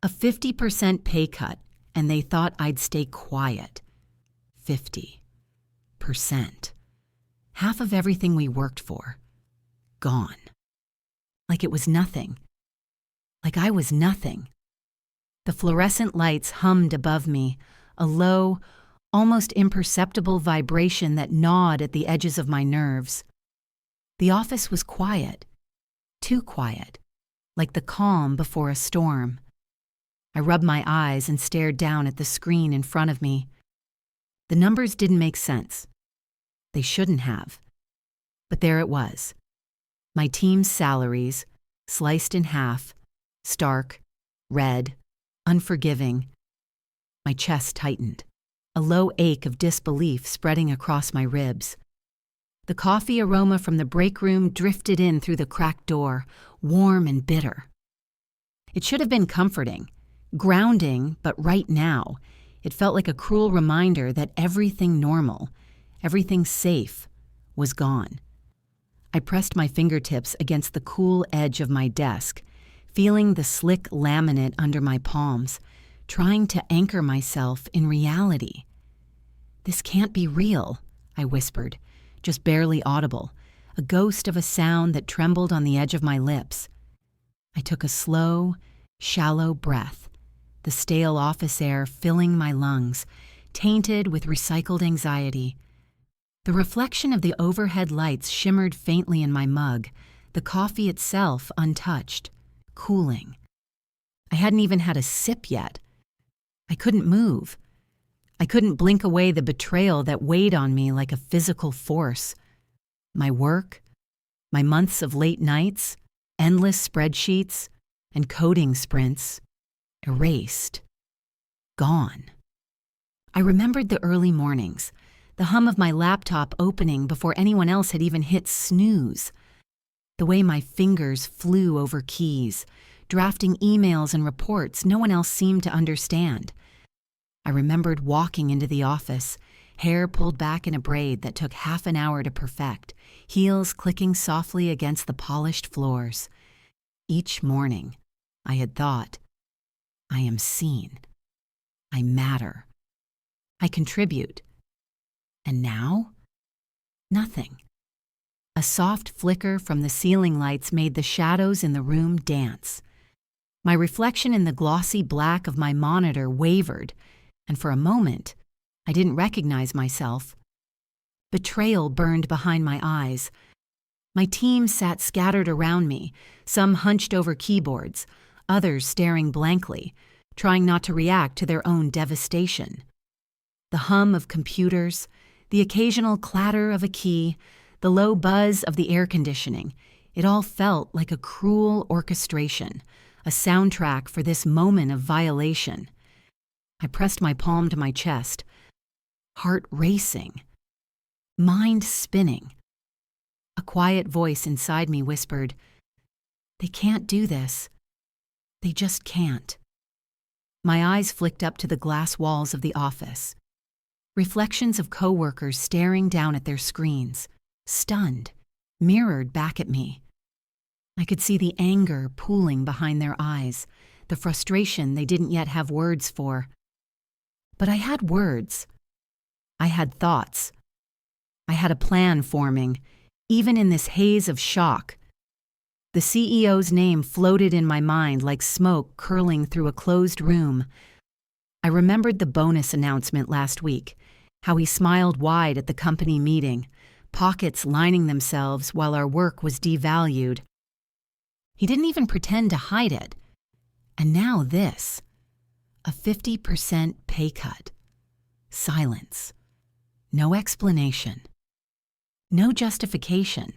A 50% pay cut, and they thought I'd stay quiet. 50%. Half of everything we worked for. Gone. Like it was nothing. Like I was nothing. The fluorescent lights hummed above me, a low, almost imperceptible vibration that gnawed at the edges of my nerves. The office was quiet. Too quiet. Like the calm before a storm. I rubbed my eyes and stared down at the screen in front of me. The numbers didn't make sense. They shouldn't have. But there it was. My team's salaries, sliced in half, stark, red, unforgiving. My chest tightened, a low ache of disbelief spreading across my ribs. The coffee aroma from the break room drifted in through the cracked door, warm and bitter. It should have been comforting, grounding, but right now, it felt like a cruel reminder that everything normal, everything safe, was gone. I pressed my fingertips against the cool edge of my desk, feeling the slick laminate under my palms, trying to anchor myself in reality. "This can't be real," I whispered, just barely audible, a ghost of a sound that trembled on the edge of my lips. I took a slow, shallow breath, the stale office air filling my lungs, tainted with recycled anxiety. The reflection of the overhead lights shimmered faintly in my mug, the coffee itself untouched, cooling. I hadn't even had a sip yet. I couldn't move. I couldn't blink away the betrayal that weighed on me like a physical force. My work, my months of late nights, endless spreadsheets, and coding sprints, erased, gone. I remembered the early mornings, the hum of my laptop opening before anyone else had even hit snooze, the way my fingers flew over keys, drafting emails and reports no one else seemed to understand. I remembered walking into the office, hair pulled back in a braid that took half an hour to perfect, heels clicking softly against the polished floors. Each morning, I had thought, I am seen. I matter. I contribute. And now? Nothing. A soft flicker from the ceiling lights made the shadows in the room dance. My reflection in the glossy black of my monitor wavered, and for a moment, I didn't recognize myself. Betrayal burned behind my eyes. My team sat scattered around me, some hunched over keyboards, others staring blankly, trying not to react to their own devastation. The hum of computers, the occasional clatter of a key, the low buzz of the air conditioning, it all felt like a cruel orchestration, a soundtrack for this moment of violation. I pressed my palm to my chest, heart racing, mind spinning. A quiet voice inside me whispered, "They can't do this. They just can't." My eyes flicked up to the glass walls of the office. Reflections of coworkers staring down at their screens, stunned, mirrored back at me. I could see the anger pooling behind their eyes, the frustration they didn't yet have words for. But I had words. I had thoughts. I had a plan forming, even in this haze of shock. The CEO's name floated in my mind like smoke curling through a closed room. I remembered the bonus announcement last week, how he smiled wide at the company meeting, pockets lining themselves while our work was devalued. He didn't even pretend to hide it. And now this. A 50% pay cut. Silence. No explanation. No justification.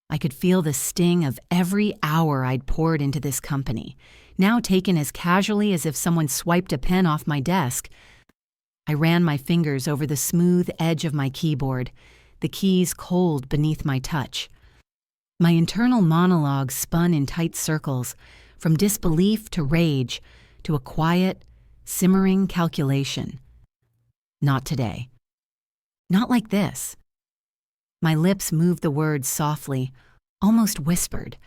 I could feel the sting of every hour I'd poured into this company, now taken as casually as if someone swiped a pen off my desk. I ran my fingers over the smooth edge of my keyboard, the keys cold beneath my touch. My internal monologue spun in tight circles, from disbelief to rage, to a quiet, simmering calculation. Not today. Not like this. My lips moved the words softly, almost whispered,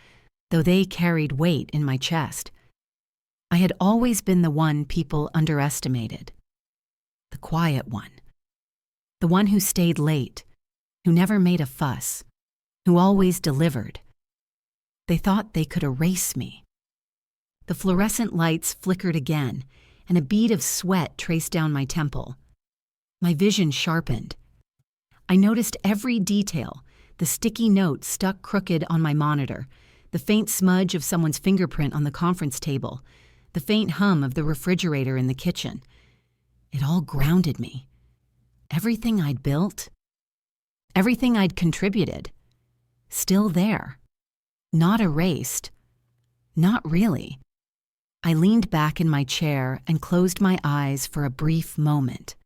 though they carried weight in my chest. I had always been the one people underestimated. The quiet one. The one who stayed late, who never made a fuss, who always delivered. They thought they could erase me. The fluorescent lights flickered again, and a bead of sweat traced down my temple. My vision sharpened. I noticed every detail, the sticky note stuck crooked on my monitor, the faint smudge of someone's fingerprint on the conference table, the faint hum of the refrigerator in the kitchen. It all grounded me. Everything I'd built, everything I'd contributed, still there. Not erased. Not really. I leaned back in my chair and closed my eyes for a brief moment.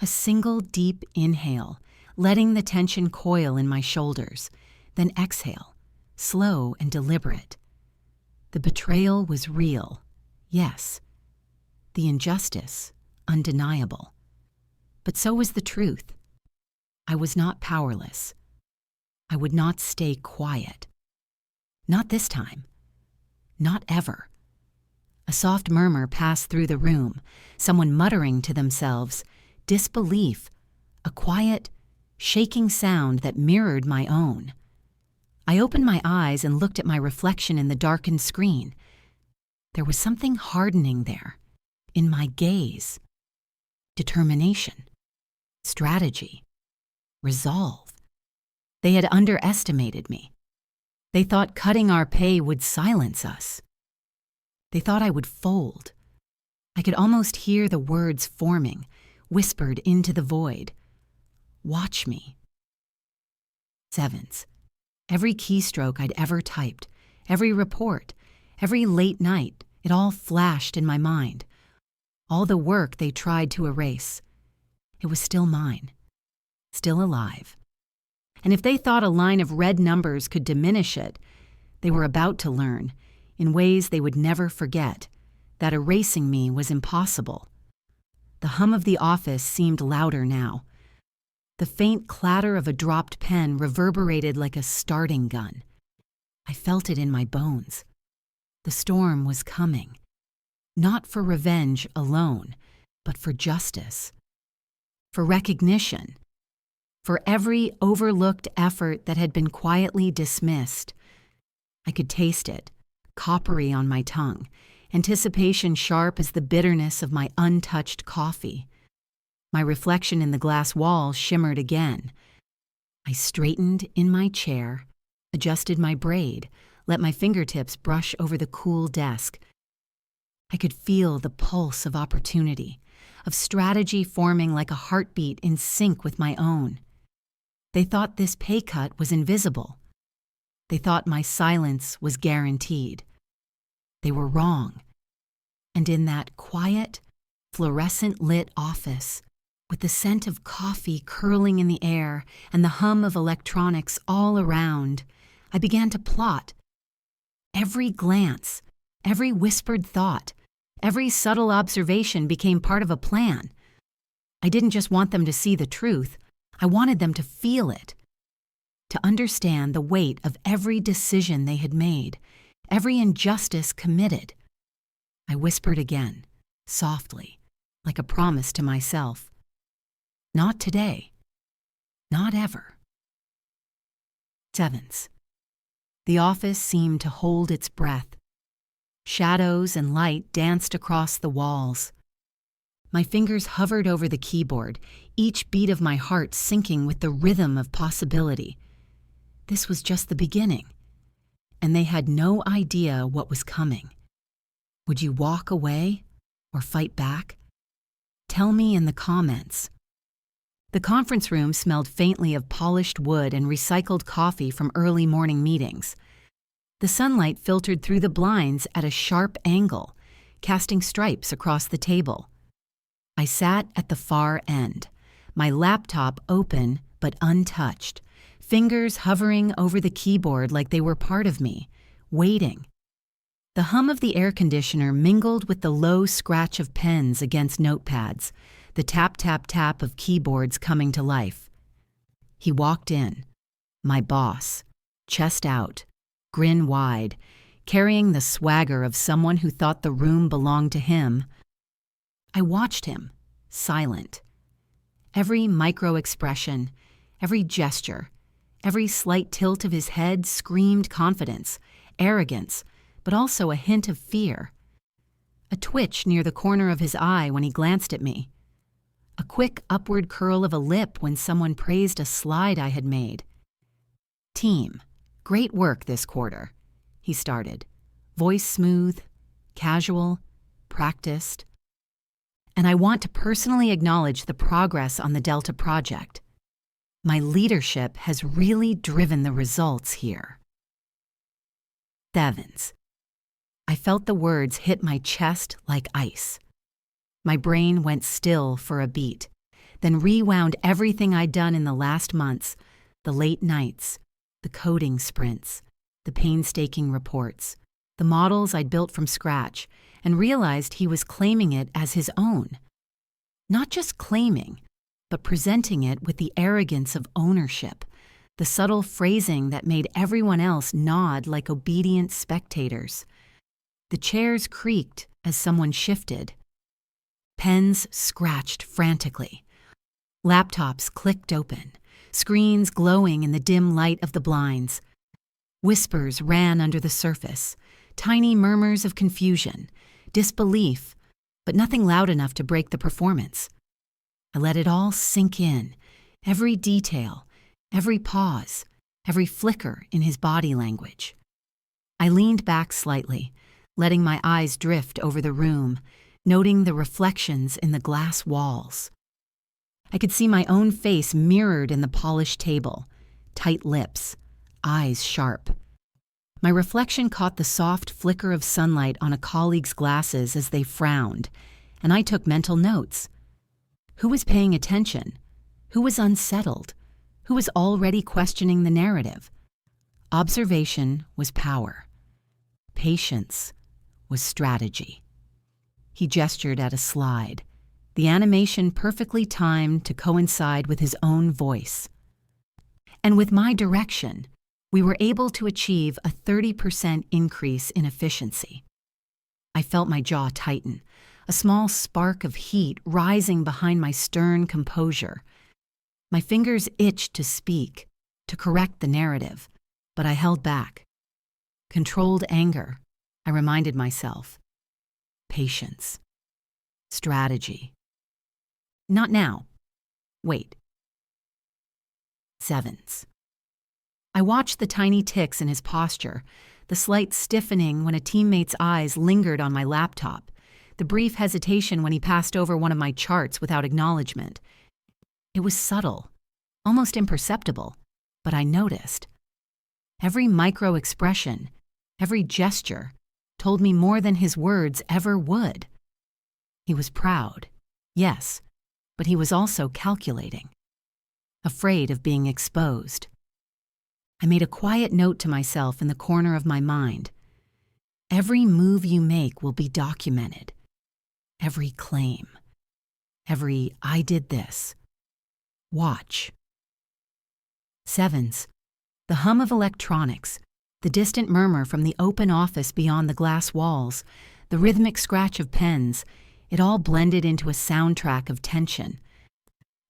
A single deep inhale, letting the tension coil in my shoulders, then exhale, slow and deliberate. The betrayal was real, yes. The injustice, undeniable. But so was the truth. I was not powerless. I would not stay quiet. Not this time. Not ever. A soft murmur passed through the room, someone muttering to themselves, disbelief, a quiet, shaking sound that mirrored my own. I opened my eyes and looked at my reflection in the darkened screen. There was something hardening there, in my gaze. Determination, strategy, resolve. They had underestimated me. They thought cutting our pay would silence us. They thought I would fold. I could almost hear the words forming, whispered into the void. Watch me. Sevens. Every keystroke I'd ever typed, every report, every late night, it all flashed in my mind. All the work they tried to erase. It was still mine. Still alive. And if they thought a line of red numbers could diminish it, they were about to learn, in ways they would never forget, that erasing me was impossible. The hum of the office seemed louder now. The faint clatter of a dropped pen reverberated like a starting gun. I felt it in my bones. The storm was coming. Not for revenge alone, but for justice. For recognition. For every overlooked effort that had been quietly dismissed. I could taste it, coppery on my tongue, anticipation sharp as the bitterness of my untouched coffee. My reflection in the glass wall shimmered again. I straightened in my chair, adjusted my braid, let my fingertips brush over the cool desk. I could feel the pulse of opportunity, of strategy forming like a heartbeat in sync with my own. They thought this pay cut was invisible. They thought my silence was guaranteed. They were wrong. And in that quiet, fluorescent-lit office, with the scent of coffee curling in the air and the hum of electronics all around, I began to plot. Every glance, every whispered thought, every subtle observation became part of a plan. I didn't just want them to see the truth, I wanted them to feel it, to understand the weight of every decision they had made, every injustice committed. I whispered again, softly, like a promise to myself. Not today. Not ever. Sevens. The office seemed to hold its breath. Shadows and light danced across the walls. My fingers hovered over the keyboard, each beat of my heart syncing with the rhythm of possibility. This was just the beginning, and they had no idea what was coming. Would you walk away or fight back? Tell me in the comments. The conference room smelled faintly of polished wood and recycled coffee from early morning meetings. The sunlight filtered through the blinds at a sharp angle, casting stripes across the table. I sat at the far end, my laptop open but untouched, fingers hovering over the keyboard like they were part of me, waiting. The hum of the air conditioner mingled with the low scratch of pens against notepads, the tap-tap-tap of keyboards coming to life. He walked in, my boss, chest out, grin wide, carrying the swagger of someone who thought the room belonged to him. I watched him, silent. Every micro-expression, every gesture, every slight tilt of his head screamed confidence, arrogance, but also a hint of fear. A twitch near the corner of his eye when he glanced at me. A quick upward curl of a lip when someone praised a slide I had made. "Team, great work this quarter," he started, voice smooth, casual, practiced. "And I want to personally acknowledge the progress on the Delta project. My leadership has really driven the results here." Sevens. I felt the words hit my chest like ice. My brain went still for a beat, then rewound everything I'd done in the last months, the late nights, the coding sprints, the painstaking reports, the models I'd built from scratch, and realized he was claiming it as his own. Not just claiming, but presenting it with the arrogance of ownership, the subtle phrasing that made everyone else nod like obedient spectators. The chairs creaked as someone shifted. Pens scratched frantically. Laptops clicked open, screens glowing in the dim light of the blinds. Whispers ran under the surface, tiny murmurs of confusion, disbelief, but nothing loud enough to break the performance. I let it all sink in, every detail, every pause, every flicker in his body language. I leaned back slightly, letting my eyes drift over the room, noting the reflections in the glass walls. I could see my own face mirrored in the polished table, tight lips, eyes sharp. My reflection caught the soft flicker of sunlight on a colleague's glasses as they frowned, and I took mental notes. Who was paying attention? Who was unsettled? Who was already questioning the narrative? Observation was power. Patience was strategy. He gestured at a slide, the animation perfectly timed to coincide with his own voice. And with my direction, we were able to achieve a 30% increase in efficiency. I felt my jaw tighten, a small spark of heat rising behind my stern composure. My fingers itched to speak, to correct the narrative, but I held back. Controlled anger, I reminded myself. Patience. Strategy. Not now. Wait. Sevens. I watched the tiny ticks in his posture, the slight stiffening when a teammate's eyes lingered on my laptop, the brief hesitation when he passed over one of my charts without acknowledgement. It was subtle, almost imperceptible, but I noticed. Every micro-expression, every gesture, told me more than his words ever would. He was proud, yes, but he was also calculating, afraid of being exposed. I made a quiet note to myself in the corner of my mind. Every move you make will be documented. Every claim. Every "I did this." Watch. Sevens. The hum of electronics, the distant murmur from the open office beyond the glass walls, the rhythmic scratch of pens, it all blended into a soundtrack of tension.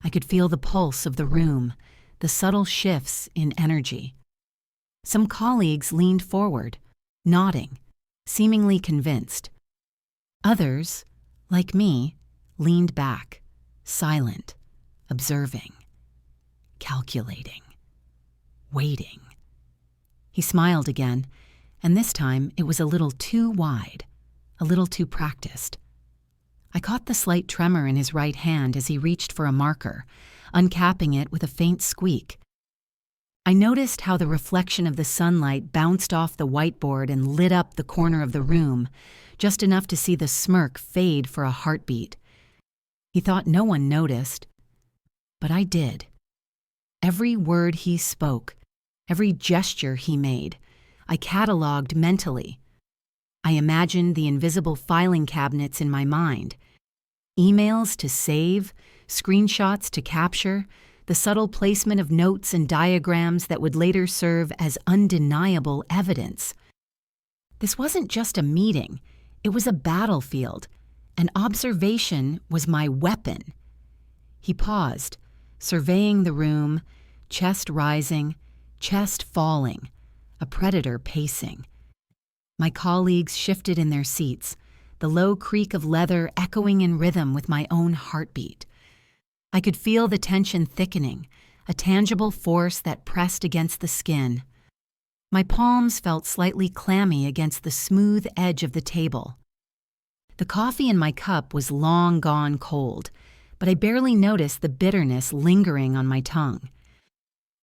I could feel the pulse of the room, the subtle shifts in energy. Some colleagues leaned forward, nodding, seemingly convinced. Others, like me, leaned back, silent, observing, calculating, waiting. He smiled again, and this time it was a little too wide, a little too practiced. I caught the slight tremor in his right hand as he reached for a marker, uncapping it with a faint squeak. I noticed how the reflection of the sunlight bounced off the whiteboard and lit up the corner of the room, just enough to see the smirk fade for a heartbeat. He thought no one noticed, but I did. Every word he spoke, every gesture he made, I catalogued mentally. I imagined the invisible filing cabinets in my mind. Emails to save, screenshots to capture, the subtle placement of notes and diagrams that would later serve as undeniable evidence. This wasn't just a meeting, it was a battlefield, and observation was my weapon. He paused, surveying the room, chest rising, chest falling, a predator pacing. My colleagues shifted in their seats, the low creak of leather echoing in rhythm with my own heartbeat. I could feel the tension thickening, a tangible force that pressed against the skin. My palms felt slightly clammy against the smooth edge of the table. The coffee in my cup was long gone cold, but I barely noticed the bitterness lingering on my tongue.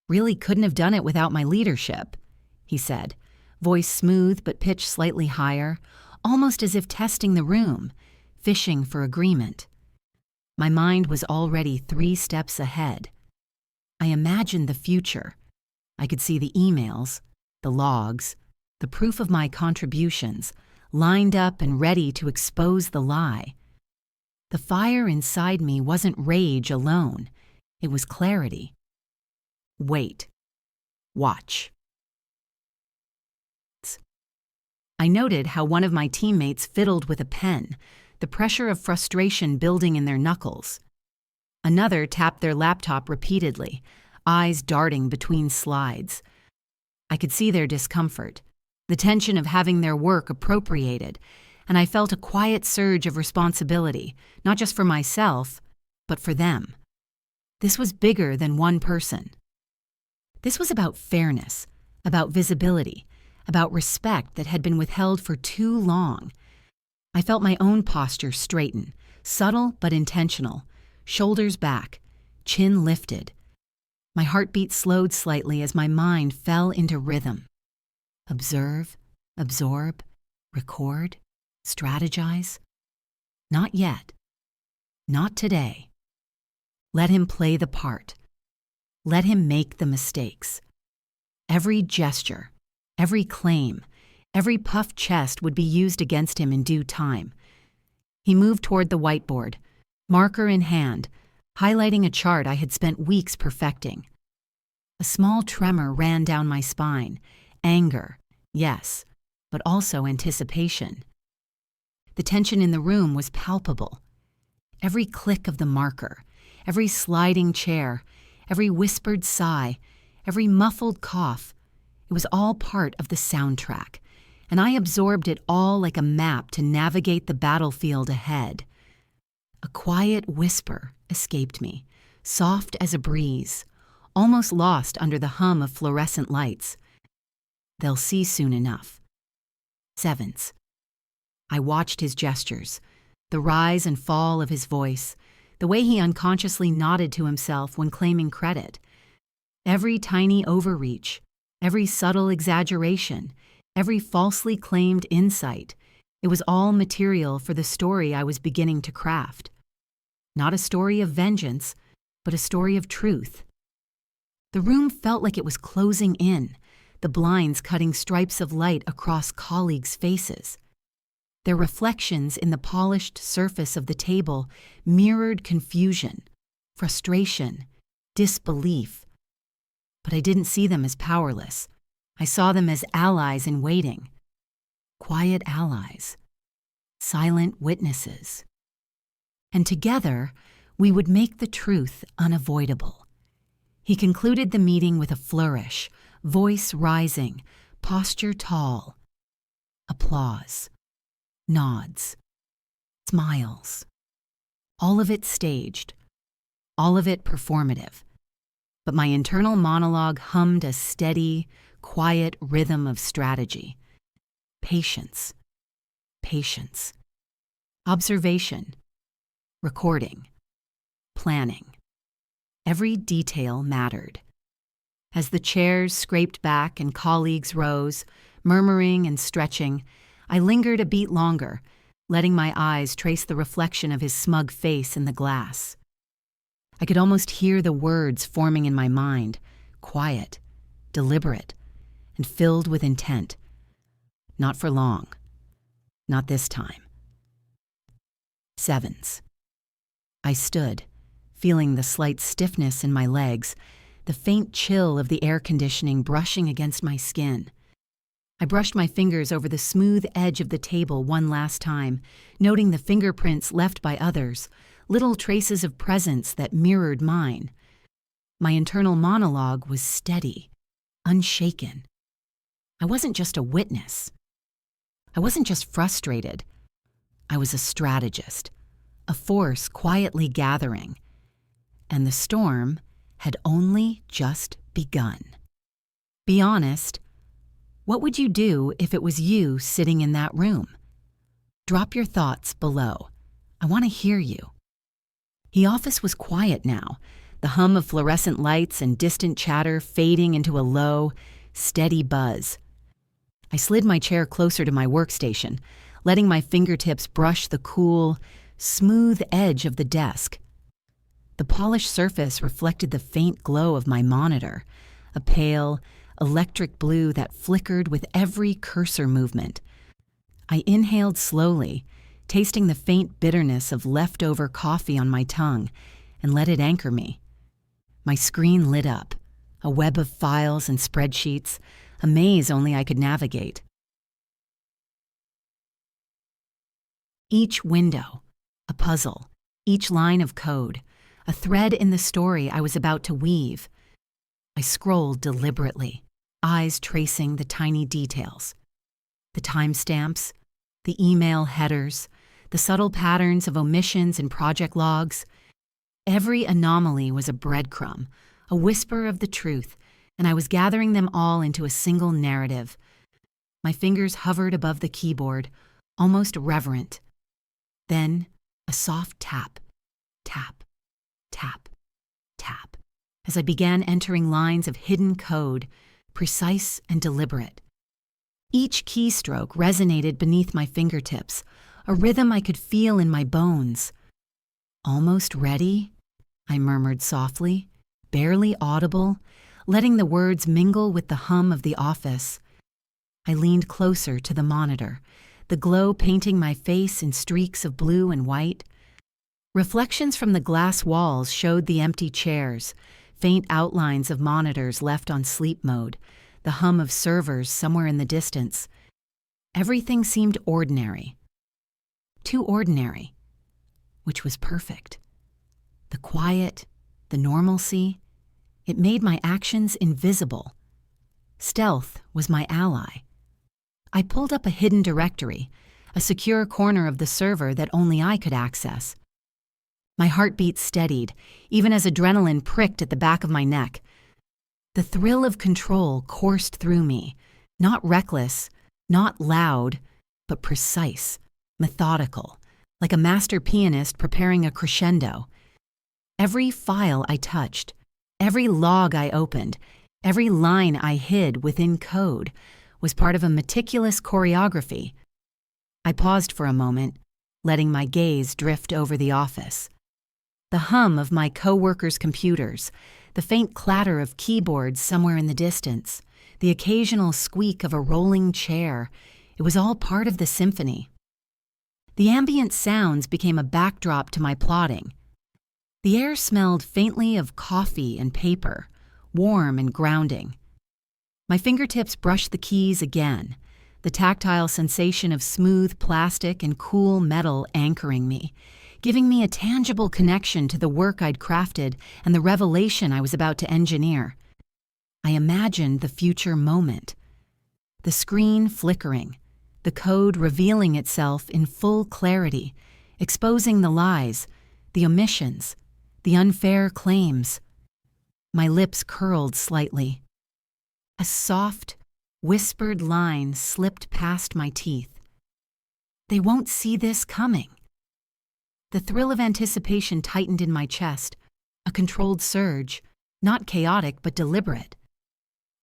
"Really couldn't have done it without my leadership," he said, voice smooth but pitch slightly higher, almost as if testing the room, fishing for agreement. My mind was already 3 steps ahead. I imagined the future. I could see the emails, the logs, the proof of my contributions, lined up and ready to expose the lie. The fire inside me wasn't rage alone. It was clarity. Wait. Watch. I noted how one of my teammates fiddled with a pen, the pressure of frustration building in their knuckles. Another tapped their laptop repeatedly, eyes darting between slides. I could see their discomfort, the tension of having their work appropriated, and I felt a quiet surge of responsibility, not just for myself, but for them. This was bigger than one person. This was about fairness, about visibility, about respect that had been withheld for too long. I felt my own posture straighten, subtle but intentional, shoulders back, chin lifted. My heartbeat slowed slightly as my mind fell into rhythm. Observe, absorb, record, strategize. Not yet. Not today. Let him play the part. Let him make the mistakes. Every gesture, every claim, every puffed chest would be used against him in due time. He moved toward the whiteboard, marker in hand, highlighting a chart I had spent weeks perfecting. A small tremor ran down my spine. Anger, yes, but also anticipation. The tension in the room was palpable. Every click of the marker, every sliding chair, every whispered sigh, every muffled cough, it was all part of the soundtrack, and I absorbed it all like a map to navigate the battlefield ahead. A quiet whisper escaped me, soft as a breeze, almost lost under the hum of fluorescent lights. They'll see soon enough. Sevens. I watched his gestures, the rise and fall of his voice, the way he unconsciously nodded to himself when claiming credit. Every tiny overreach, every subtle exaggeration, every falsely claimed insight, it was all material for the story I was beginning to craft. Not a story of vengeance, but a story of truth. The room felt like it was closing in, the blinds cutting stripes of light across colleagues' faces. Their reflections in the polished surface of the table mirrored confusion, frustration, disbelief. But I didn't see them as powerless. I saw them as allies in waiting. Quiet allies. Silent witnesses. And together, we would make the truth unavoidable. He concluded the meeting with a flourish, voice rising, posture tall. Applause. Nods. Smiles. All of it staged. All of it performative. But my internal monologue hummed a steady, quiet rhythm of strategy. Patience. Patience. Observation. Recording. Planning. Every detail mattered. As the chairs scraped back and colleagues rose, murmuring and stretching, I lingered a beat longer, letting my eyes trace the reflection of his smug face in the glass. I could almost hear the words forming in my mind, quiet, deliberate, and filled with intent. Not for long. Not this time. Sevens. I stood, feeling the slight stiffness in my legs, the faint chill of the air conditioning brushing against my skin. I brushed my fingers over the smooth edge of the table one last time, noting the fingerprints left by others, little traces of presence that mirrored mine. My internal monologue was steady, unshaken. I wasn't just a witness. I wasn't just frustrated. I was a strategist, a force quietly gathering. And the storm had only just begun. Be honest. What would you do if it was you sitting in that room? Drop your thoughts below. I want to hear you. The office was quiet now, the hum of fluorescent lights and distant chatter fading into a low, steady buzz. I slid my chair closer to my workstation, letting my fingertips brush the cool, smooth edge of the desk. The polished surface reflected the faint glow of my monitor, a pale, electric blue that flickered with every cursor movement. I inhaled slowly, tasting the faint bitterness of leftover coffee on my tongue, and let it anchor me. My screen lit up, a web of files and spreadsheets, a maze only I could navigate. Each window, a puzzle, each line of code, a thread in the story I was about to weave. I scrolled deliberately, eyes tracing the tiny details. The timestamps, the email headers, the subtle patterns of omissions in project logs. Every anomaly was a breadcrumb, a whisper of the truth, and I was gathering them all into a single narrative. My fingers hovered above the keyboard, almost reverent. Then, a soft tap, tap, tap, tap, as I began entering lines of hidden code, precise and deliberate. Each keystroke resonated beneath my fingertips, a rhythm I could feel in my bones. Almost ready? I murmured softly, barely audible, letting the words mingle with the hum of the office. I leaned closer to the monitor, the glow painting my face in streaks of blue and white. Reflections from the glass walls showed the empty chairs, faint outlines of monitors left on sleep mode, the hum of servers somewhere in the distance. Everything seemed ordinary. Too ordinary, which was perfect. The quiet, the normalcy, it made my actions invisible. Stealth was my ally. I pulled up a hidden directory, a secure corner of the server that only I could access. My heartbeat steadied, even as adrenaline pricked at the back of my neck. The thrill of control coursed through me, not reckless, not loud, but precise, methodical, like a master pianist preparing a crescendo. Every file I touched, every log I opened, every line I hid within code was part of a meticulous choreography. I paused for a moment, letting my gaze drift over the office. The hum of my co-workers' computers, the faint clatter of keyboards somewhere in the distance, the occasional squeak of a rolling chair, it was all part of the symphony. The ambient sounds became a backdrop to my plotting. The air smelled faintly of coffee and paper, warm and grounding. My fingertips brushed the keys again, the tactile sensation of smooth plastic and cool metal anchoring me, giving me a tangible connection to the work I'd crafted and the revelation I was about to engineer. I imagined the future moment. The screen flickering, the code revealing itself in full clarity, exposing the lies, the omissions, the unfair claims. My lips curled slightly. A soft, whispered line slipped past my teeth. They won't see this coming. The thrill of anticipation tightened in my chest, a controlled surge, not chaotic but deliberate.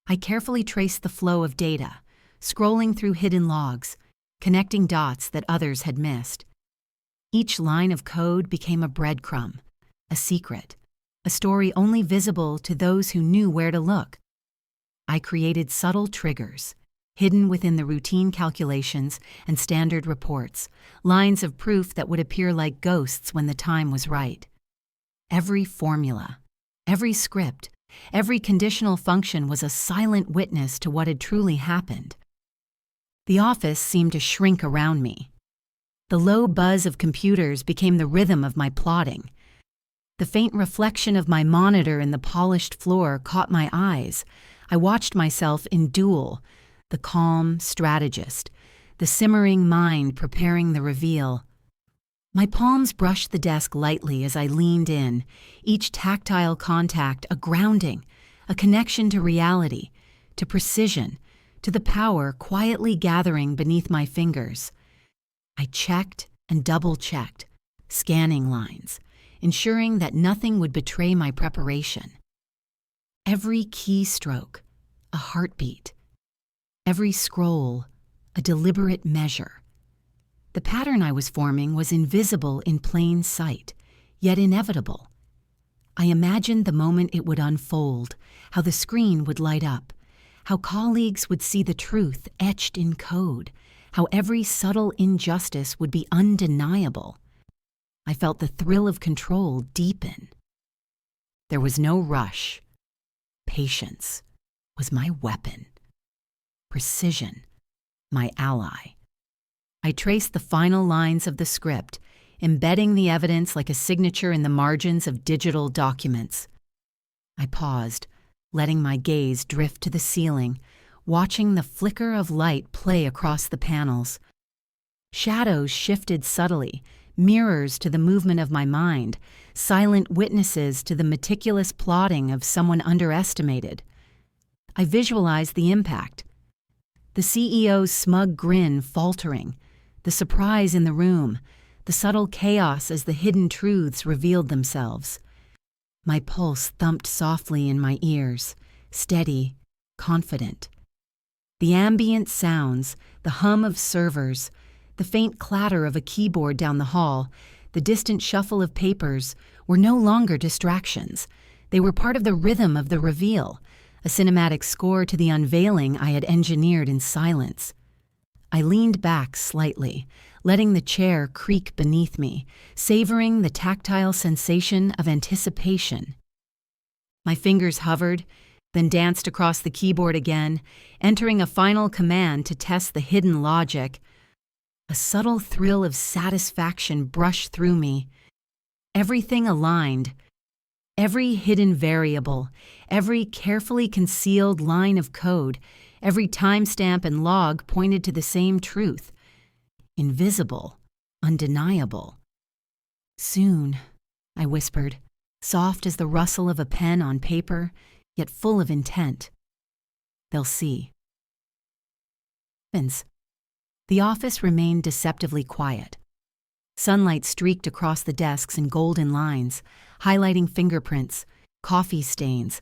I carefully traced the flow of data, scrolling through hidden logs, connecting dots that others had missed. Each line of code became a breadcrumb, a secret, a story only visible to those who knew where to look. I created subtle triggers, hidden within the routine calculations and standard reports, lines of proof that would appear like ghosts when the time was right. Every formula, every script, every conditional function was a silent witness to what had truly happened. The office seemed to shrink around me. The low buzz of computers became the rhythm of my plotting. The faint reflection of my monitor in the polished floor caught my eyes. I watched myself in duel, the calm strategist, the simmering mind preparing the reveal. My palms brushed the desk lightly as I leaned in, each tactile contact a grounding, a connection to reality, to precision, to the power quietly gathering beneath my fingers. I checked and double-checked, scanning lines, ensuring that nothing would betray my preparation. Every keystroke, a heartbeat. Every scroll, a deliberate measure. The pattern I was forming was invisible in plain sight, yet inevitable. I imagined the moment it would unfold, how the screen would light up, how colleagues would see the truth etched in code, how every subtle injustice would be undeniable. I felt the thrill of control deepen. There was no rush. Patience was my weapon. Precision, my ally. I traced the final lines of the script, embedding the evidence like a signature in the margins of digital documents. I paused, letting my gaze drift to the ceiling, watching the flicker of light play across the panels. Shadows shifted subtly, mirrors to the movement of my mind, silent witnesses to the meticulous plotting of someone underestimated. I visualized the impact. The CEO's smug grin faltering, the surprise in the room, the subtle chaos as the hidden truths revealed themselves. My pulse thumped softly in my ears, steady, confident. The ambient sounds, the hum of servers, the faint clatter of a keyboard down the hall, the distant shuffle of papers were no longer distractions. They were part of the rhythm of the reveal, a cinematic score to the unveiling I had engineered in silence. I leaned back slightly, letting the chair creak beneath me, savoring the tactile sensation of anticipation. My fingers hovered, then danced across the keyboard again, entering a final command to test the hidden logic. A subtle thrill of satisfaction brushed through me. Everything aligned. Every hidden variable, every carefully concealed line of code, every timestamp and log pointed to the same truth. Invisible, undeniable. Soon, I whispered, soft as the rustle of a pen on paper, yet full of intent. They'll see. The office remained deceptively quiet. Sunlight streaked across the desks in golden lines, highlighting fingerprints, coffee stains,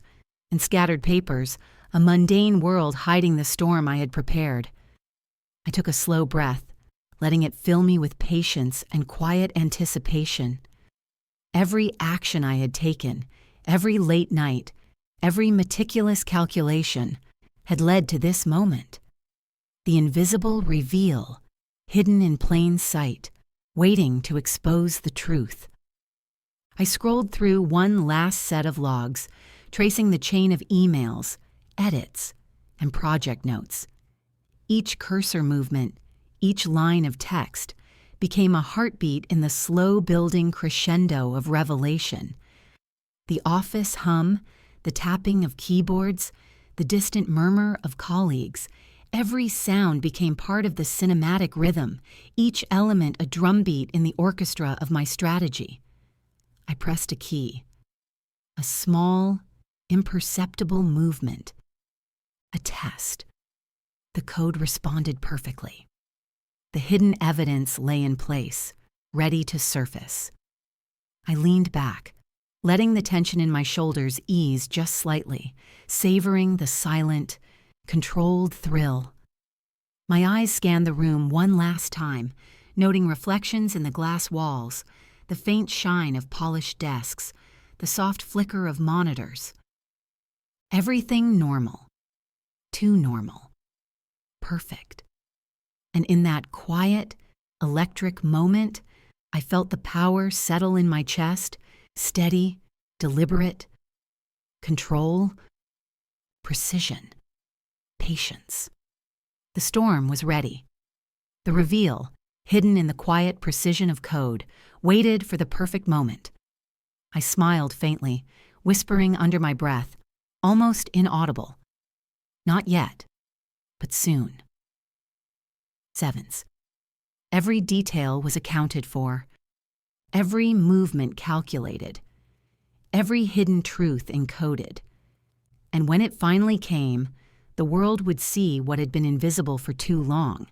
and scattered papers, a mundane world hiding the storm I had prepared. I took a slow breath, letting it fill me with patience and quiet anticipation. Every action I had taken, every late night, every meticulous calculation had led to this moment. The invisible reveal, hidden in plain sight, waiting to expose the truth. I scrolled through one last set of logs, tracing the chain of emails, edits, and project notes. Each cursor movement, each line of text, became a heartbeat in the slow-building crescendo of revelation. The office hum, the tapping of keyboards, the distant murmur of colleagues, every sound became part of the cinematic rhythm, each element a drumbeat in the orchestra of my strategy. I pressed a key. A small, imperceptible movement. A test. The code responded perfectly. The hidden evidence lay in place, ready to surface. I leaned back, letting the tension in my shoulders ease just slightly, savoring the silent, controlled thrill. My eyes scanned the room one last time, noting reflections in the glass walls, the faint shine of polished desks, the soft flicker of monitors. Everything normal. Too normal. Perfect. And in that quiet, electric moment, I felt the power settle in my chest, steady, deliberate, control, precision, patience. The storm was ready. The reveal, hidden in the quiet precision of code, waited for the perfect moment. I smiled faintly, whispering under my breath, almost inaudible. Not yet, but soon. 7. Every detail was accounted for, every movement calculated, every hidden truth encoded. And when it finally came, the world would see what had been invisible for too long.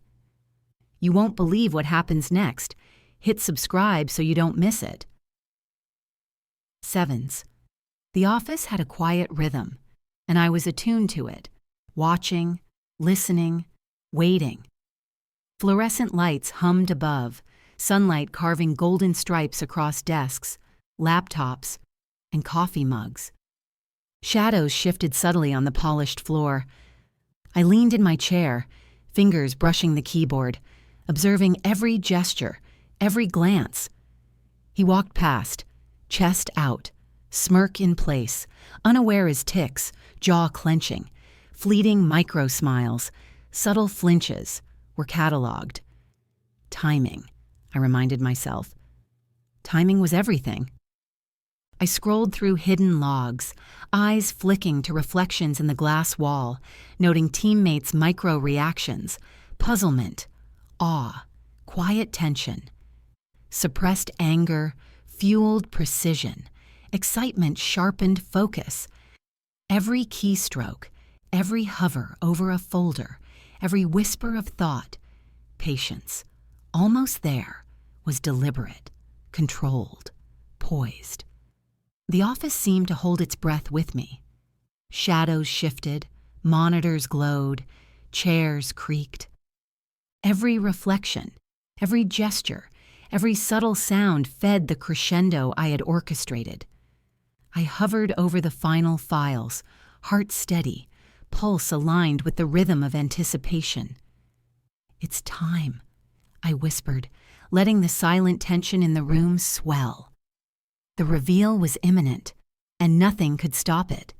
You won't believe what happens next. Hit subscribe so you don't miss it. 7. The office had a quiet rhythm, and I was attuned to it, watching, listening, waiting. Fluorescent lights hummed above, sunlight carving golden stripes across desks, laptops, and coffee mugs. Shadows shifted subtly on the polished floor. I leaned in my chair, fingers brushing the keyboard, observing every gesture, every glance. He walked past, chest out, smirk in place, unaware as ticks, jaw clenching. Fleeting micro-smiles, subtle flinches were catalogued. Timing, I reminded myself. Timing was everything. I scrolled through hidden logs, eyes flicking to reflections in the glass wall, noting teammates' micro-reactions, puzzlement, awe, quiet tension. Suppressed anger fueled precision. Excitement sharpened focus. Every keystroke, every hover over a folder, every whisper of thought, patience, almost there, was deliberate, controlled, poised. The office seemed to hold its breath with me. Shadows shifted, monitors glowed, chairs creaked. Every reflection, every gesture, every subtle sound fed the crescendo I had orchestrated. I hovered over the final files, heart steady, pulse aligned with the rhythm of anticipation. "It's time," I whispered, letting the silent tension in the room swell. The reveal was imminent, and nothing could stop it.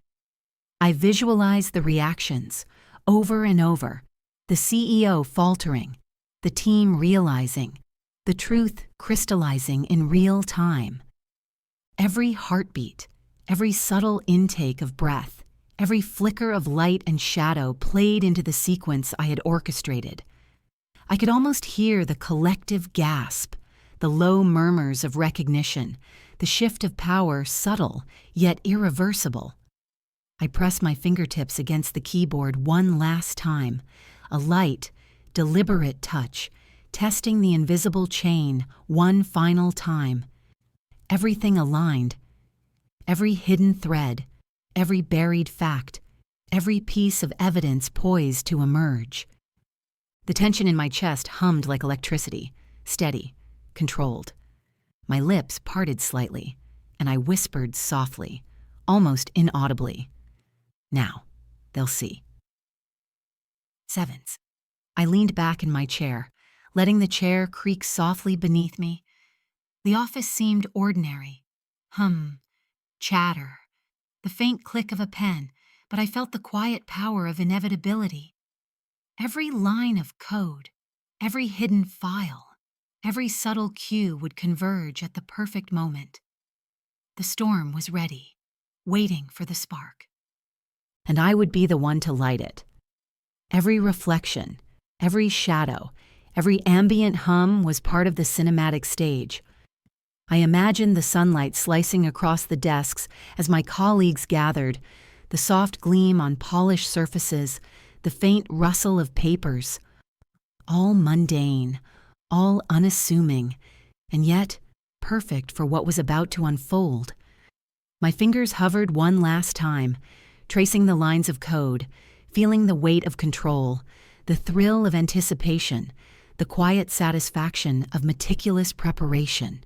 I visualized the reactions, over and over, the CEO faltering, the team realizing, the truth crystallizing in real time. Every heartbeat, every subtle intake of breath, every flicker of light and shadow played into the sequence I had orchestrated. I could almost hear the collective gasp, the low murmurs of recognition, the shift of power subtle yet irreversible. I pressed my fingertips against the keyboard one last time, a light, deliberate touch, testing the invisible chain one final time. Everything aligned, every hidden thread, every buried fact, every piece of evidence poised to emerge. The tension in my chest hummed like electricity, steady, controlled. My lips parted slightly, and I whispered softly, almost inaudibly, "Now, they'll see." 7. I leaned back in my chair, letting the chair creak softly beneath me. The office seemed ordinary. Chatter, the faint click of a pen, but I felt the quiet power of inevitability. Every line of code, every hidden file, every subtle cue would converge at the perfect moment. The storm was ready, waiting for the spark. And I would be the one to light it. Every reflection, every shadow, every ambient hum was part of the cinematic stage. I imagined the sunlight slicing across the desks as my colleagues gathered, the soft gleam on polished surfaces, the faint rustle of papers. All mundane, all unassuming, and yet perfect for what was about to unfold. My fingers hovered one last time, tracing the lines of code, feeling the weight of control, the thrill of anticipation, the quiet satisfaction of meticulous preparation.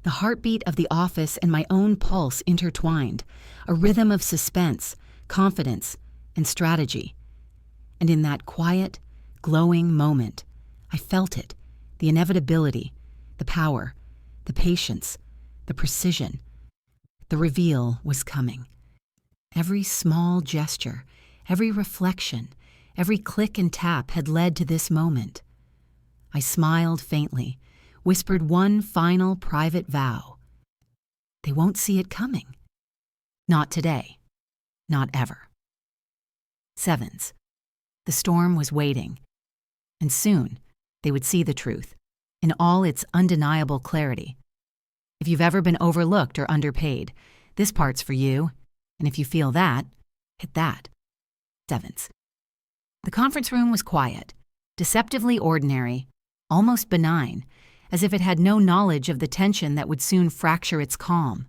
The heartbeat of the office and my own pulse intertwined, a rhythm of suspense, confidence, and strategy. And in that quiet, glowing moment, I felt it, the inevitability, the power, the patience, the precision. The reveal was coming. Every small gesture, every reflection, Every click and tap had led to this moment. I smiled faintly, whispered one final private vow. They won't see it coming. Not today. Not ever. Sevens. The storm was waiting, and soon they would see the truth in all its undeniable clarity. If you've ever been overlooked or underpaid, this part's for you, and if you feel that, hit that. Sevens. The conference room was quiet, deceptively ordinary, almost benign, as if it had no knowledge of the tension that would soon fracture its calm.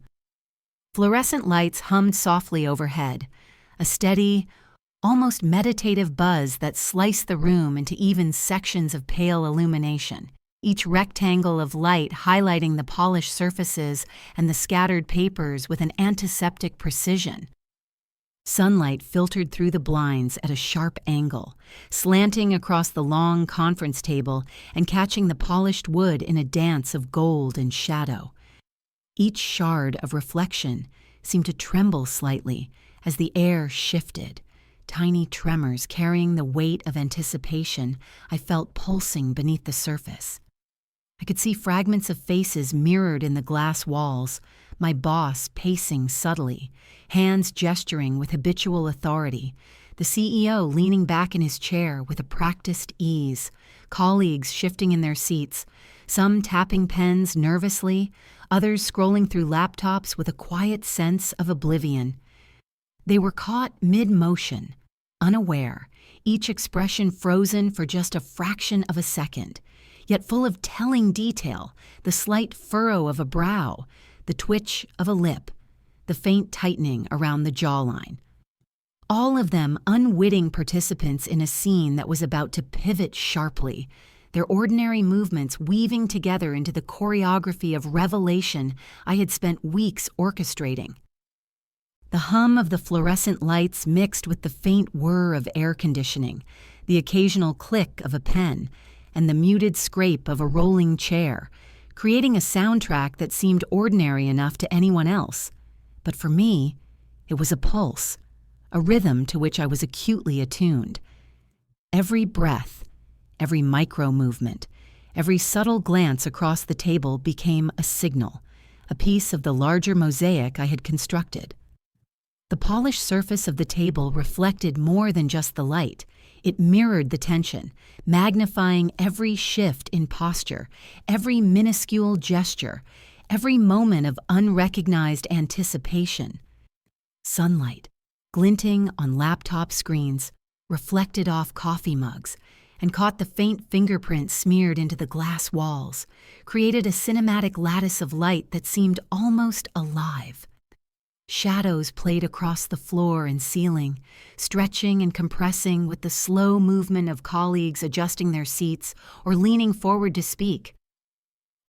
Fluorescent lights hummed softly overhead, a steady, almost meditative buzz that sliced the room into even sections of pale illumination, each rectangle of light highlighting the polished surfaces and the scattered papers with an antiseptic precision. Sunlight filtered through the blinds at a sharp angle, slanting across the long conference table and catching the polished wood in a dance of gold and shadow. Each shard of reflection seemed to tremble slightly as the air shifted, tiny tremors carrying the weight of anticipation I felt pulsing beneath the surface. I could see fragments of faces mirrored in the glass walls, my boss pacing subtly, hands gesturing with habitual authority, the CEO leaning back in his chair with a practiced ease, colleagues shifting in their seats, some tapping pens nervously, others scrolling through laptops with a quiet sense of oblivion. They were caught mid-motion, unaware, each expression frozen for just a fraction of a second, yet full of telling detail, the slight furrow of a brow, the twitch of a lip, the faint tightening around the jawline. All of them unwitting participants in a scene that was about to pivot sharply, their ordinary movements weaving together into the choreography of revelation I had spent weeks orchestrating. The hum of the fluorescent lights mixed with the faint whir of air conditioning, the occasional click of a pen, and the muted scrape of a rolling chair, creating a soundtrack that seemed ordinary enough to anyone else. But for me, it was a pulse, a rhythm to which I was acutely attuned. Every breath, every micro-movement, every subtle glance across the table became a signal, a piece of the larger mosaic I had constructed. The polished surface of the table reflected more than just the light. It mirrored the tension, magnifying every shift in posture, every minuscule gesture, every moment of unrecognized anticipation. Sunlight, glinting on laptop screens, reflected off coffee mugs, and caught the faint fingerprints smeared into the glass walls, created a cinematic lattice of light that seemed almost alive. Shadows played across the floor and ceiling, stretching and compressing with the slow movement of colleagues adjusting their seats or leaning forward to speak.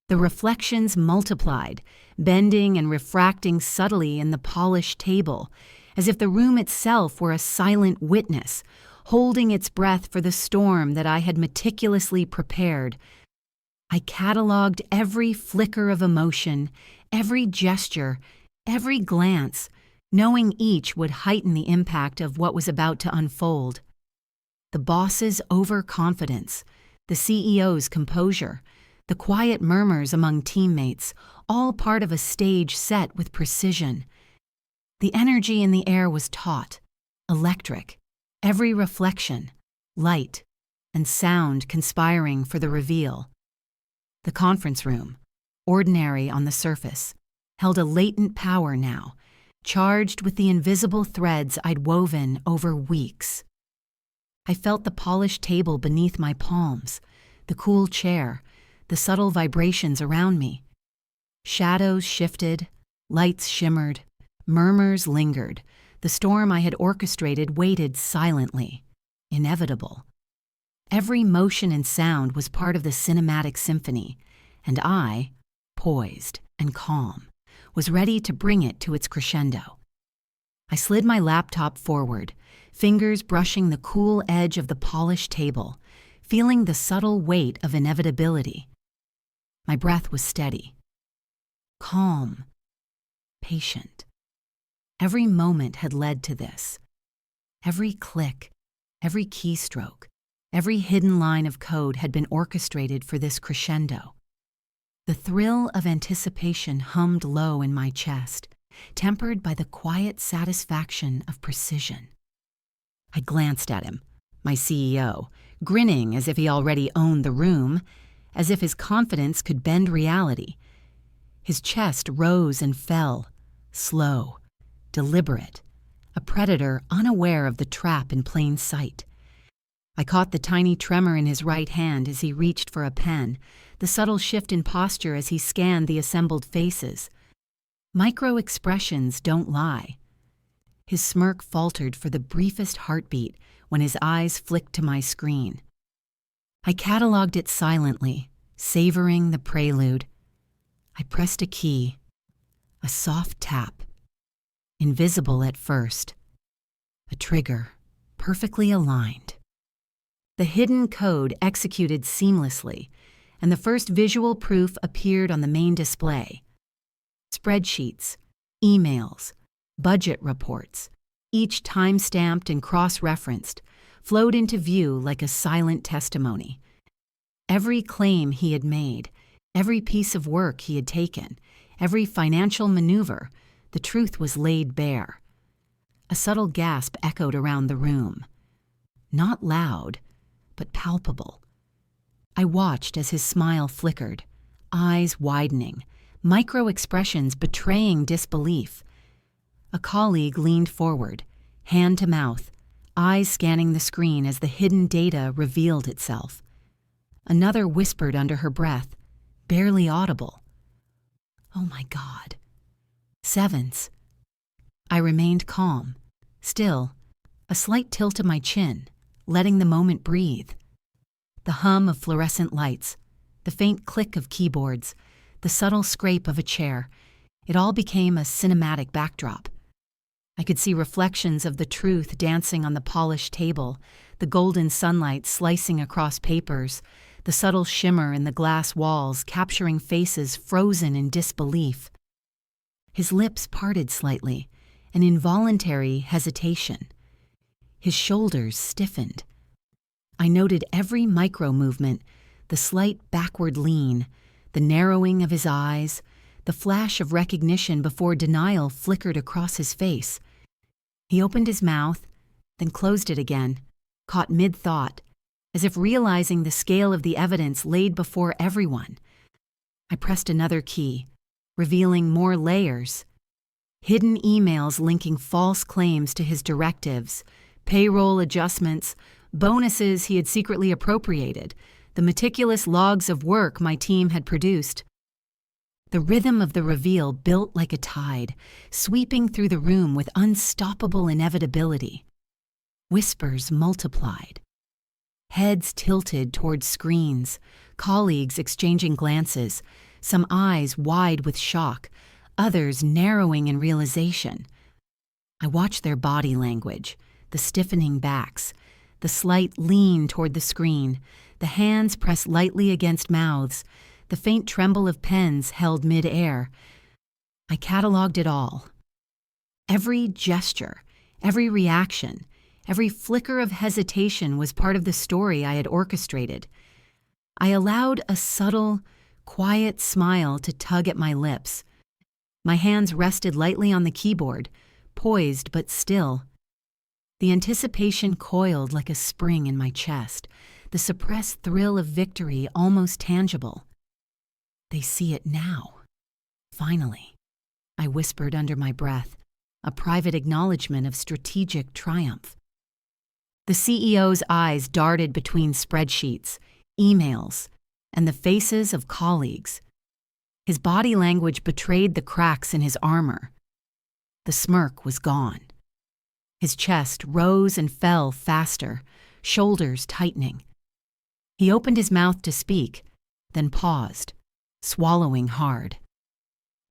The reflections multiplied, bending and refracting subtly in the polished table, as if the room itself were a silent witness, holding its breath for the storm that I had meticulously prepared. I cataloged every flicker of emotion, every gesture, every glance, knowing each would heighten the impact of what was about to unfold. The boss's overconfidence, the CEO's composure, the quiet murmurs among teammates, all part of a stage set with precision. The energy in the air was taut, electric, every reflection, light, and sound conspiring for the reveal. The conference room, ordinary on the surface, held a latent power now, charged with the invisible threads I'd woven over weeks. I felt the polished table beneath my palms, the cool chair, the subtle vibrations around me. Shadows shifted, lights shimmered, murmurs lingered. The storm I had orchestrated waited silently, inevitable. Every motion and sound was part of the cinematic symphony, and I, poised and calm, was ready to bring it to its crescendo. I slid my laptop forward, fingers brushing the cool edge of the polished table, feeling the subtle weight of inevitability. My breath was steady, calm, patient. Every moment had led to this. Every click, every keystroke, every hidden line of code had been orchestrated for this crescendo. The thrill of anticipation hummed low in my chest, tempered by the quiet satisfaction of precision. I glanced at him, my CEO, grinning as if he already owned the room, as if his confidence could bend reality. His chest rose and fell, slow, deliberate, a predator unaware of the trap in plain sight. I caught the tiny tremor in his right hand as he reached for a pen, the subtle shift in posture as he scanned the assembled faces. Micro-expressions don't lie. His smirk faltered for the briefest heartbeat when his eyes flicked to my screen. I cataloged it silently, savoring the prelude. I pressed a key, a soft tap, invisible at first, a trigger, perfectly aligned. The hidden code executed seamlessly, and the first visual proof appeared on the main display. Spreadsheets, emails, budget reports, each time-stamped and cross-referenced, flowed into view like a silent testimony. Every claim he had made, every piece of work he had taken, every financial maneuver, the truth was laid bare. A subtle gasp echoed around the room. Not loud, but palpable. I watched as his smile flickered, eyes widening, micro-expressions betraying disbelief. A colleague leaned forward, hand to mouth, eyes scanning the screen as the hidden data revealed itself. Another whispered under her breath, barely audible, "Oh my God." Sevens. I remained calm, still, a slight tilt of my chin, letting the moment breathe. The hum of fluorescent lights, the faint click of keyboards, the subtle scrape of a chair, it all became a cinematic backdrop. I could see reflections of the truth dancing on the polished table, the golden sunlight slicing across papers, the subtle shimmer in the glass walls capturing faces frozen in disbelief. His lips parted slightly, an involuntary hesitation. His shoulders stiffened. I noted every micro-movement, the slight backward lean, the narrowing of his eyes, the flash of recognition before denial flickered across his face. He opened his mouth, then closed it again, caught mid-thought, as if realizing the scale of the evidence laid before everyone. I pressed another key, revealing more layers. Hidden emails linking false claims to his directives, payroll adjustments, bonuses he had secretly appropriated, the meticulous logs of work my team had produced. The rhythm of the reveal built like a tide, sweeping through the room with unstoppable inevitability. Whispers multiplied. Heads tilted toward screens, colleagues exchanging glances, some eyes wide with shock, others narrowing in realization. I watched their body language, the stiffening backs, the slight lean toward the screen, the hands pressed lightly against mouths, the faint tremble of pens held mid-air. I cataloged it all. Every gesture, every reaction, every flicker of hesitation was part of the story I had orchestrated. I allowed a subtle, quiet smile to tug at my lips. My hands rested lightly on the keyboard, poised but still. The anticipation coiled like a spring in my chest, the suppressed thrill of victory almost tangible. They see it now. Finally, I whispered under my breath, a private acknowledgement of strategic triumph. The CEO's eyes darted between spreadsheets, emails, and the faces of colleagues. His body language betrayed the cracks in his armor. The smirk was gone. His chest rose and fell faster, shoulders tightening. He opened his mouth to speak, then paused, swallowing hard.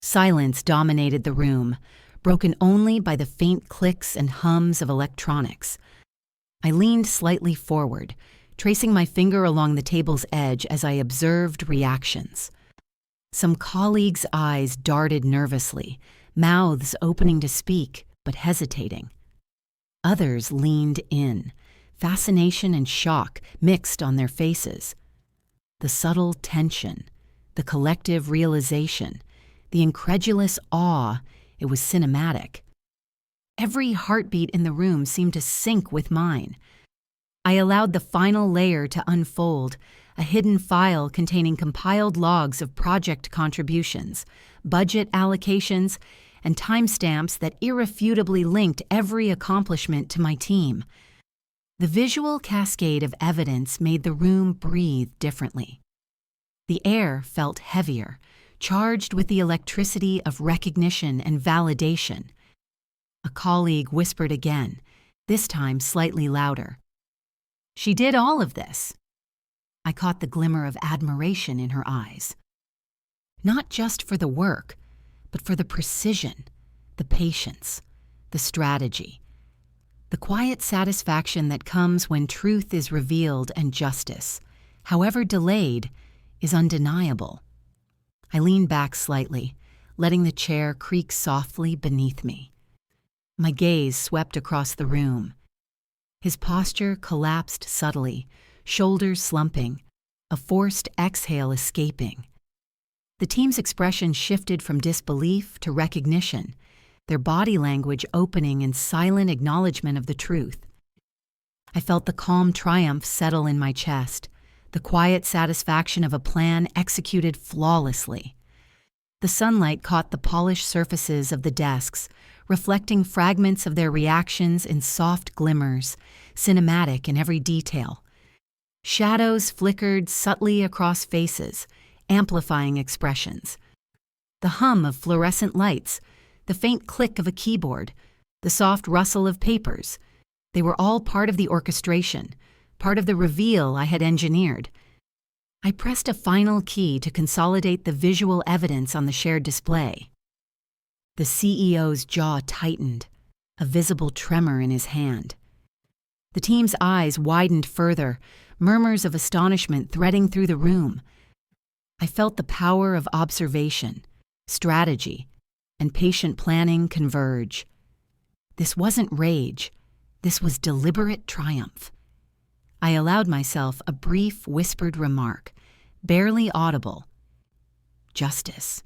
Silence dominated the room, broken only by the faint clicks and hums of electronics. I leaned slightly forward, tracing my finger along the table's edge as I observed reactions. Some colleagues' eyes darted nervously, mouths opening to speak but hesitating. Others leaned in, fascination and shock mixed on their faces. The subtle tension, the collective realization, the incredulous awe, it was cinematic. Every heartbeat in the room seemed to sync with mine. I allowed the final layer to unfold, a hidden file containing compiled logs of project contributions, budget allocations, and timestamps that irrefutably linked every accomplishment to my team. The visual cascade of evidence made the room breathe differently. The air felt heavier, charged with the electricity of recognition and validation. A colleague whispered again, this time slightly louder. "She did all of this." I caught the glimmer of admiration in her eyes. Not just for the work, but for the precision, the patience, the strategy. The quiet satisfaction that comes when truth is revealed and justice, however delayed, is undeniable. I leaned back slightly, letting the chair creak softly beneath me. My gaze swept across the room. His posture collapsed subtly, shoulders slumping, a forced exhale escaping. The team's expression shifted from disbelief to recognition, their body language opening in silent acknowledgement of the truth. I felt the calm triumph settle in my chest, the quiet satisfaction of a plan executed flawlessly. The sunlight caught the polished surfaces of the desks, reflecting fragments of their reactions in soft glimmers, cinematic in every detail. Shadows flickered subtly across faces, amplifying expressions. The hum of fluorescent lights, the faint click of a keyboard, the soft rustle of papers, they were all part of the orchestration, part of the reveal I had engineered. I pressed a final key to consolidate the visual evidence on the shared display. The CEO's jaw tightened, a visible tremor in his hand. The team's eyes widened further, murmurs of astonishment threading through the room. I felt the power of observation, strategy, and patient planning converge. This wasn't rage. This was deliberate triumph. I allowed myself a brief whispered remark, barely audible. Justice,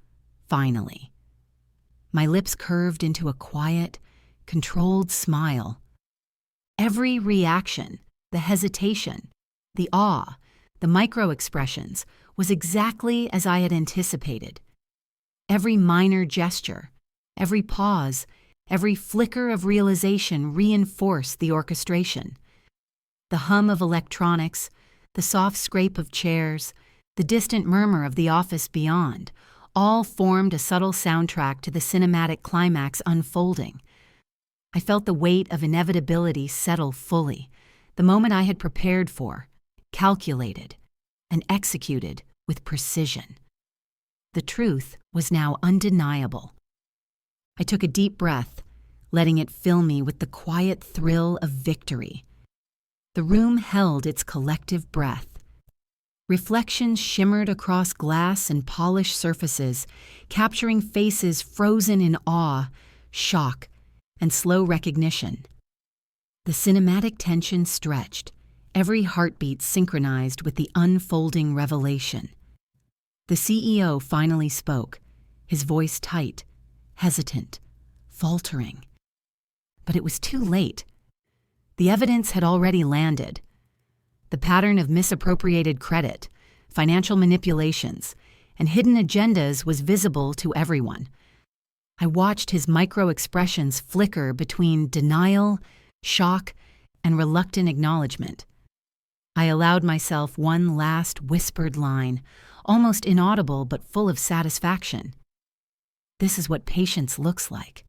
finally. My lips curved into a quiet, controlled smile. Every reaction, the hesitation, the awe, the micro-expressions, was exactly as I had anticipated. Every minor gesture, every pause, every flicker of realization reinforced the orchestration. The hum of electronics, the soft scrape of chairs, the distant murmur of the office beyond, all formed a subtle soundtrack to the cinematic climax unfolding. I felt the weight of inevitability settle fully, the moment I had prepared for, calculated, and executed with precision. The truth was now undeniable. I took a deep breath, letting it fill me with the quiet thrill of victory. The room held its collective breath. Reflections shimmered across glass and polished surfaces, capturing faces frozen in awe, shock, and slow recognition. The cinematic tension stretched, every heartbeat synchronized with the unfolding revelation. The CEO finally spoke, his voice tight, hesitant, faltering. But it was too late. The evidence had already landed. The pattern of misappropriated credit, financial manipulations, and hidden agendas was visible to everyone. I watched his micro-expressions flicker between denial, shock, and reluctant acknowledgement. I allowed myself one last whispered line, almost inaudible but full of satisfaction. This is what patience looks like.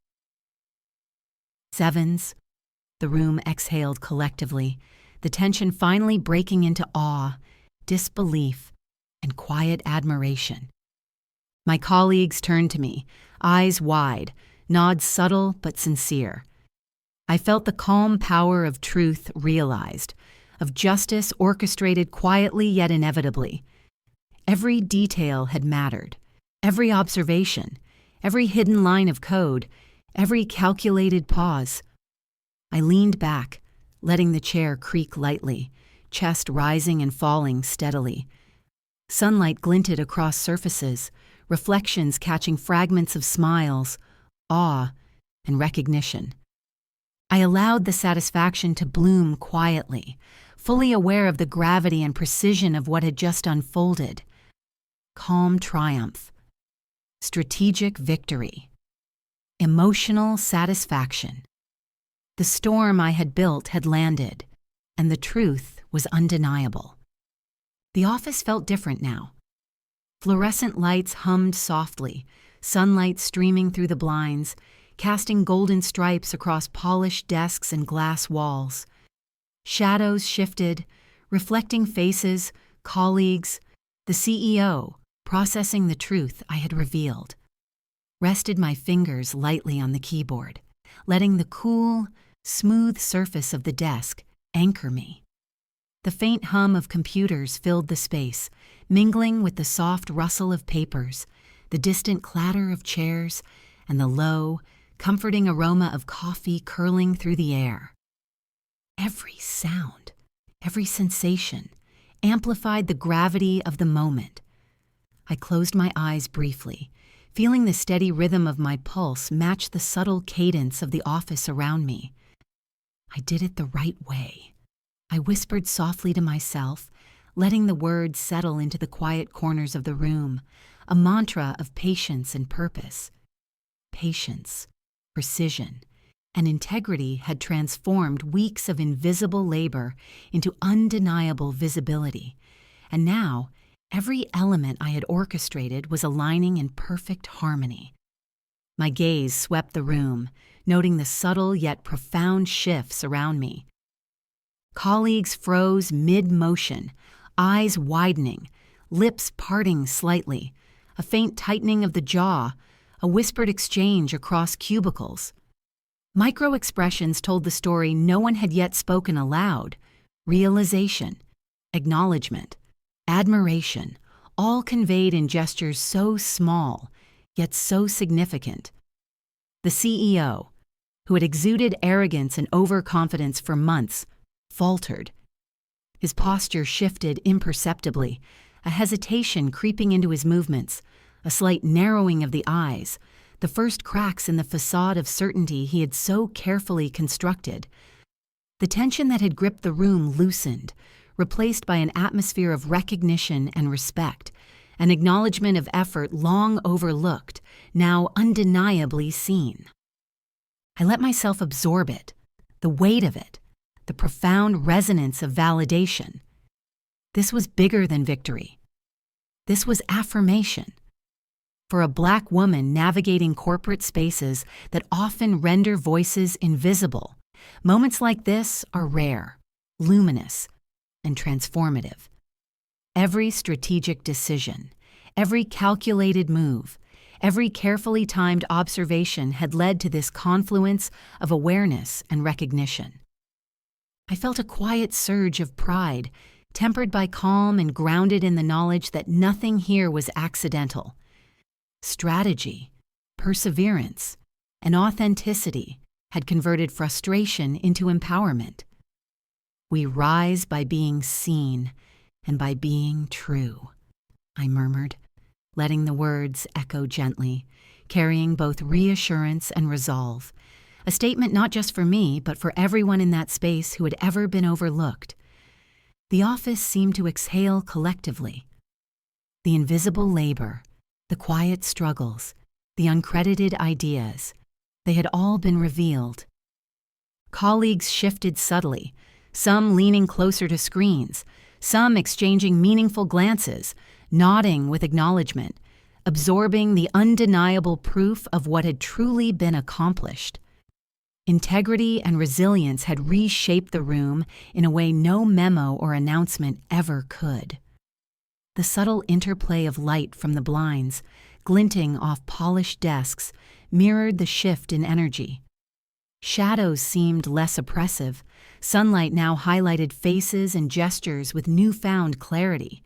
Sevens. The room exhaled collectively, the tension finally breaking into awe, disbelief, and quiet admiration. My colleagues turned to me, eyes wide, nods subtle but sincere. I felt the calm power of truth realized, of justice orchestrated quietly yet inevitably. Every detail had mattered, every observation, every hidden line of code, every calculated pause. I leaned back, letting the chair creak lightly, chest rising and falling steadily. Sunlight glinted across surfaces, reflections catching fragments of smiles, awe, and recognition. I allowed the satisfaction to bloom quietly, fully aware of the gravity and precision of what had just unfolded. Calm triumph, strategic victory, emotional satisfaction. The storm I had built had landed, and the truth was undeniable. The office felt different now. Fluorescent lights hummed softly, sunlight streaming through the blinds, casting golden stripes across polished desks and glass walls. Shadows shifted, reflecting faces, colleagues, the CEO, processing the truth I had revealed. Rested my fingers lightly on the keyboard, letting the cool, smooth surface of the desk anchor me. The faint hum of computers filled the space, mingling with the soft rustle of papers, the distant clatter of chairs, and the low, comforting aroma of coffee curling through the air. Every sound, every sensation, amplified the gravity of the moment. I closed my eyes briefly, feeling the steady rhythm of my pulse match the subtle cadence of the office around me. I did it the right way. I whispered softly to myself, letting the words settle into the quiet corners of the room, a mantra of patience and purpose. Patience, precision, and integrity had transformed weeks of invisible labor into undeniable visibility, and now every element I had orchestrated was aligning in perfect harmony. My gaze swept the room, noting the subtle yet profound shifts around me. Colleagues froze mid-motion, eyes widening, lips parting slightly, a faint tightening of the jaw, a whispered exchange across cubicles. Micro-expressions told the story no one had yet spoken aloud: realization, acknowledgement, admiration, all conveyed in gestures so small, yet so significant. The CEO, who had exuded arrogance and overconfidence for months, faltered. His posture shifted imperceptibly, a hesitation creeping into his movements, a slight narrowing of the eyes, the first cracks in the facade of certainty he had so carefully constructed. The tension that had gripped the room loosened, replaced by an atmosphere of recognition and respect, an acknowledgement of effort long overlooked, now undeniably seen. I let myself absorb it, the weight of it, the profound resonance of validation. This was bigger than victory. This was affirmation. For a Black woman navigating corporate spaces that often render voices invisible, moments like this are rare, luminous, and transformative. Every strategic decision, every calculated move, every carefully timed observation had led to this confluence of awareness and recognition. I felt a quiet surge of pride, tempered by calm and grounded in the knowledge that nothing here was accidental. Strategy, perseverance, and authenticity had converted frustration into empowerment. We rise by being seen and by being true, I murmured, letting the words echo gently, carrying both reassurance and resolve, a statement not just for me, but for everyone in that space who had ever been overlooked. The office seemed to exhale collectively. The invisible labor, the quiet struggles, the uncredited ideas, they had all been revealed. Colleagues shifted subtly, some leaning closer to screens, some exchanging meaningful glances, nodding with acknowledgement, absorbing the undeniable proof of what had truly been accomplished. Integrity and resilience had reshaped the room in a way no memo or announcement ever could. The subtle interplay of light from the blinds, glinting off polished desks, mirrored the shift in energy. Shadows seemed less oppressive. Sunlight now highlighted faces and gestures with newfound clarity.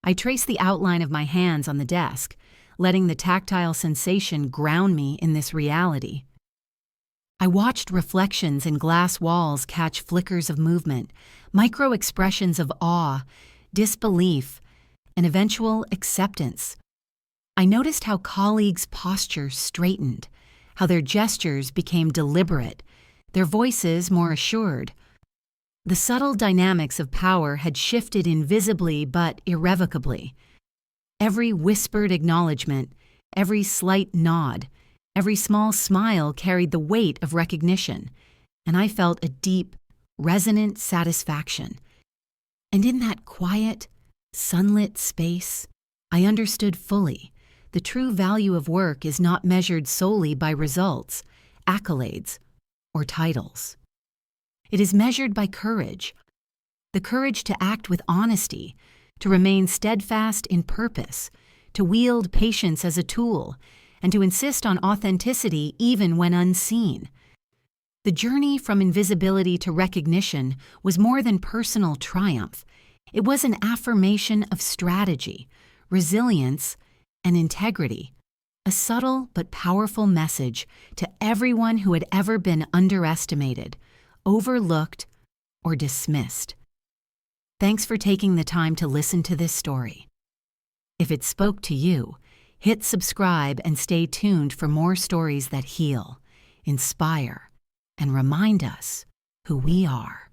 I traced the outline of my hands on the desk, letting the tactile sensation ground me in this reality. I watched reflections in glass walls catch flickers of movement, micro expressions of awe, disbelief, and eventual acceptance. I noticed how colleagues' postures straightened, how their gestures became deliberate, their voices more assured. The subtle dynamics of power had shifted invisibly but irrevocably. Every whispered acknowledgement, every slight nod, every small smile carried the weight of recognition, and I felt a deep, resonant satisfaction. And in that quiet, sunlit space, I understood fully the true value of work is not measured solely by results, accolades, or titles. It is measured by courage, the courage to act with honesty, to remain steadfast in purpose, to wield patience as a tool, and to insist on authenticity even when unseen. The journey from invisibility to recognition was more than personal triumph. It was an affirmation of strategy, resilience, and integrity, a subtle but powerful message to everyone who had ever been underestimated, overlooked, or dismissed. Thanks for taking the time to listen to this story. If it spoke to you, hit subscribe and stay tuned for more stories that heal, inspire, and remind us who we are.